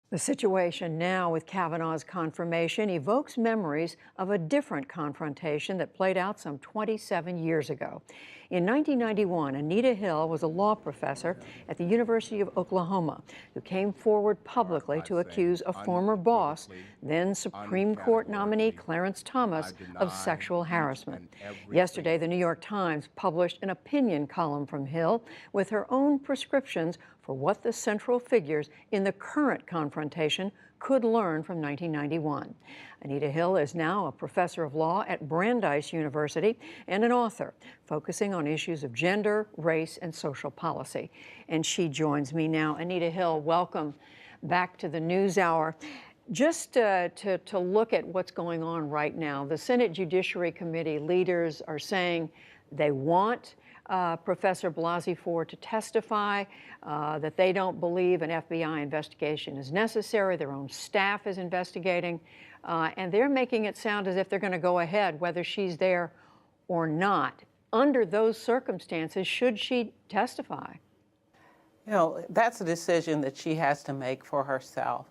The situation now with Kavanaugh's confirmation evokes memories of a different confrontation that played out some 27 years ago. In 1991, Anita Hill was a law professor at the University of Oklahoma who came forward publicly to accuse a former boss, then Supreme Court nominee Clarence Thomas, of sexual harassment. Yesterday, the New York Times published an opinion column from Hill with her own prescriptions for what the central figures in the current confrontation could learn from 1991. Anita Hill is now a professor of law at Brandeis University and an author focusing on issues of gender, race, and social policy. And she joins me now. Anita Hill, welcome back to the NewsHour. Just to look at what's going on right now, the Senate Judiciary Committee leaders are saying they want Professor Blasey Ford to testify, that they don't believe an FBI investigation is necessary. Their own staff is investigating, and they're making it sound as if they're going to go ahead whether she's there or not. Under those circumstances, should she testify? You know, that's a decision that she has to make for herself.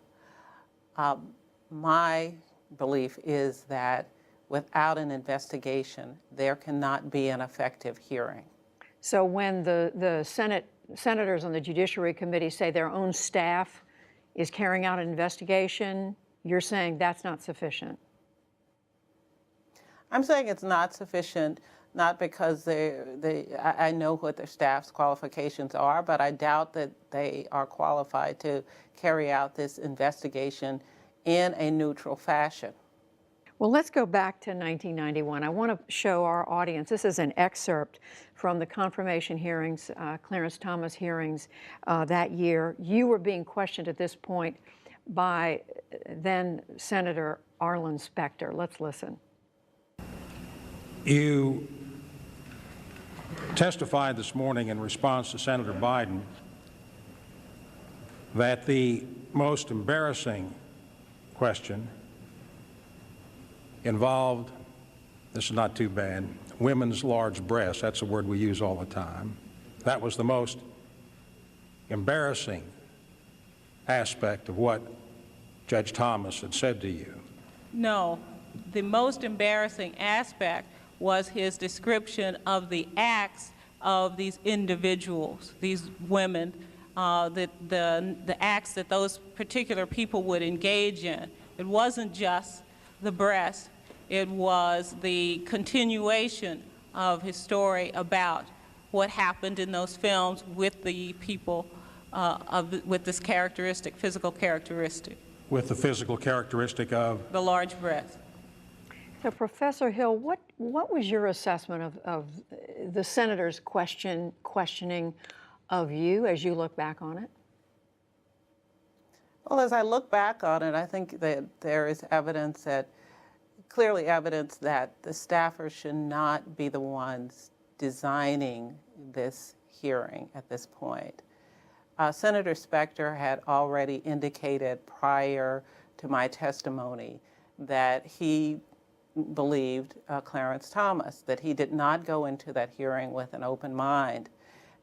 My belief is that without an investigation, there cannot be an effective hearing. So when the senators on the Judiciary Committee say their own staff is carrying out an investigation, you're saying that's not sufficient? I'm saying it's not sufficient, not because I know what their staff's qualifications are, but I doubt that they are qualified to carry out this investigation in a neutral fashion. Well, let's go back to 1991. I want to show our audience, this is an excerpt from the confirmation hearings, Clarence Thomas hearings that year. You were being questioned at this point by then Senator Arlen Specter. Let's listen. You testified this morning in response to Senator Biden that the most embarrassing question involved, this is not too bad, women's large breasts. That's a word we use all the time. That was the most embarrassing aspect of what Judge Thomas had said to you. No, the most embarrassing aspect was his description of the acts of these individuals, these women, the acts that those particular people would engage in. It wasn't just the breast. It was the continuation of his story about what happened in those films with the people with this characteristic, physical characteristic. With the physical characteristic of? The large breast. So, Professor Hill, what was your assessment of the senator's questioning of you as you look back on it? Well, as I look back on it, I think that there is evidence that clearly evidence that the staffers should not be the ones designing this hearing at this point. Senator Specter had already indicated prior to my testimony that he believed Clarence Thomas, that he did not go into that hearing with an open mind.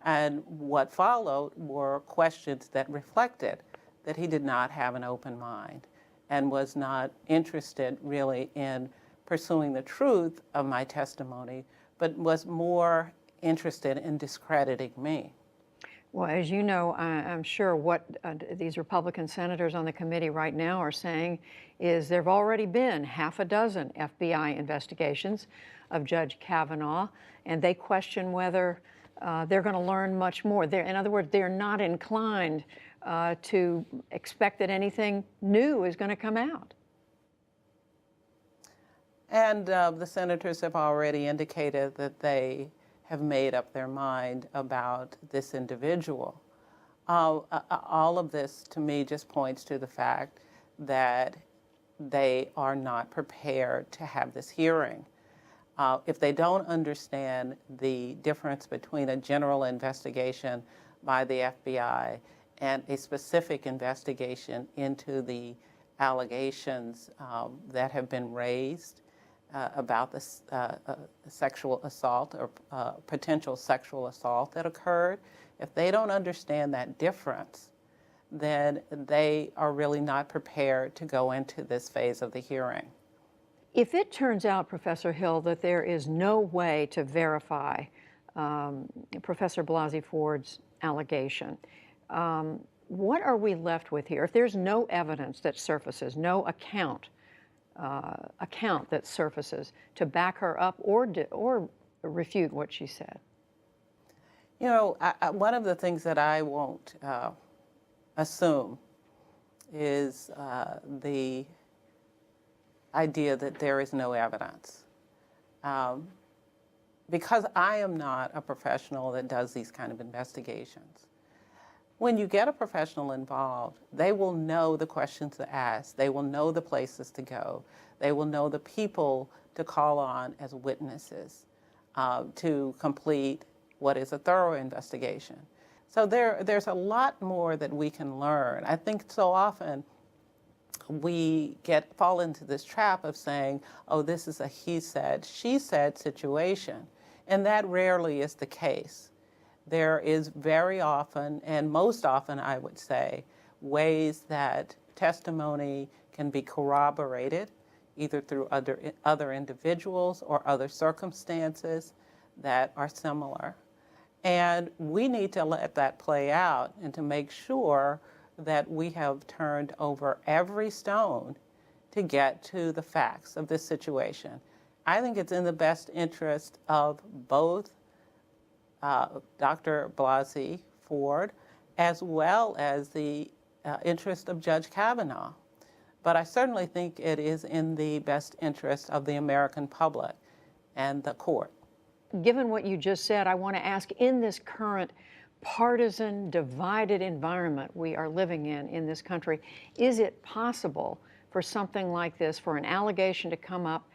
And what followed were questions that reflected that he did not have an open mind and was not interested really in pursuing the truth of my testimony, but was more interested in discrediting me. Well, as you know, I'm sure what these Republican senators on the committee right now are saying is there have already been half a dozen FBI investigations of Judge Kavanaugh, and they question whether they're going to learn much more. In other words, they're not inclined to expect that anything new is going to come out. And the senators have already indicated that they have made up their mind about this individual. All of this, to me, just points to the fact that they are not prepared to have this hearing. If they don't understand the difference between a general investigation by the FBI and a specific investigation into the allegations that have been raised about this sexual assault or potential sexual assault that occurred, if they don't understand that difference, then they are really not prepared to go into this phase of the hearing. If it turns out, Professor Hill, that there is no way to verify Professor Blasey Ford's allegation, what are we left with here? If there's no evidence that surfaces, no account that surfaces to back her up or refute what she said? You know, one of the things that I won't assume is the idea that there is no evidence. Because I am not a professional that does these kind of investigations. When you get a professional involved, they will know the questions to ask, they will know the places to go, they will know the people to call on as witnesses to complete what is a thorough investigation. So there's a lot more that we can learn. I think so often we fall into this trap of saying, oh, this is a he said, she said situation. And that rarely is the case. There is very often, and most often I would say, ways that testimony can be corroborated, either through other individuals or other circumstances that are similar. And we need to let that play out and to make sure that we have turned over every stone to get to the facts of this situation. I think it's in the best interest of both Dr. Blasey Ford as well as the interest of Judge Kavanaugh. But I certainly think it is in the best interest of the American public and the court. Given what you just said, I want to ask, in this current partisan, divided environment we are living in this country, is it possible for something like this, for an allegation to come up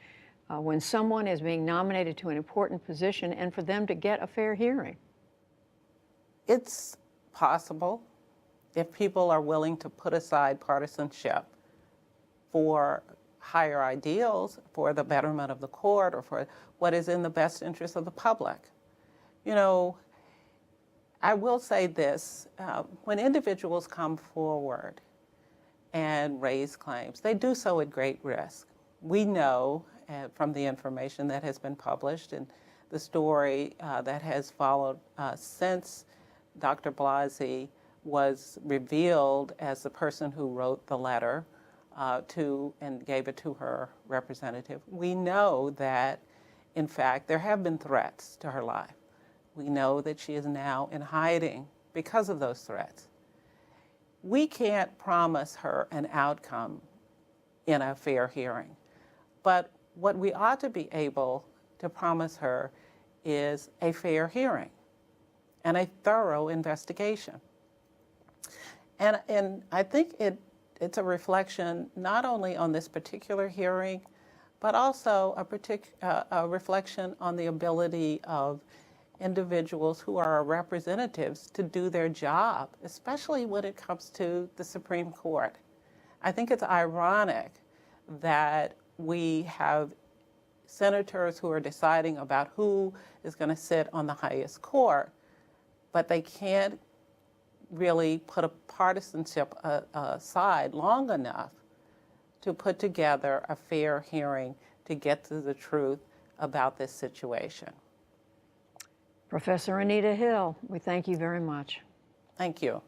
when someone is being nominated to an important position and for them to get a fair hearing? It's possible if people are willing to put aside partisanship for higher ideals, for the betterment of the court, or for what is in the best interest of the public. You know, I will say this, when individuals come forward and raise claims, they do so at great risk. We know from the information that has been published and the story that has followed since Dr. Blasey was revealed as the person who wrote the letter and gave it to her representative. We know that, in fact, there have been threats to her life. We know that she is now in hiding because of those threats. We can't promise her an outcome in a fair hearing, but what we ought to be able to promise her is a fair hearing and a thorough investigation. And I think it's a reflection not only on this particular hearing, but also a reflection on the ability of individuals who are our representatives to do their job, especially when it comes to the Supreme Court. I think it's ironic that we have senators who are deciding about who is going to sit on the highest court, but they can't really put a partisanship aside long enough to put together a fair hearing to get to the truth about this situation. Professor Anita Hill, we thank you very much. Thank you.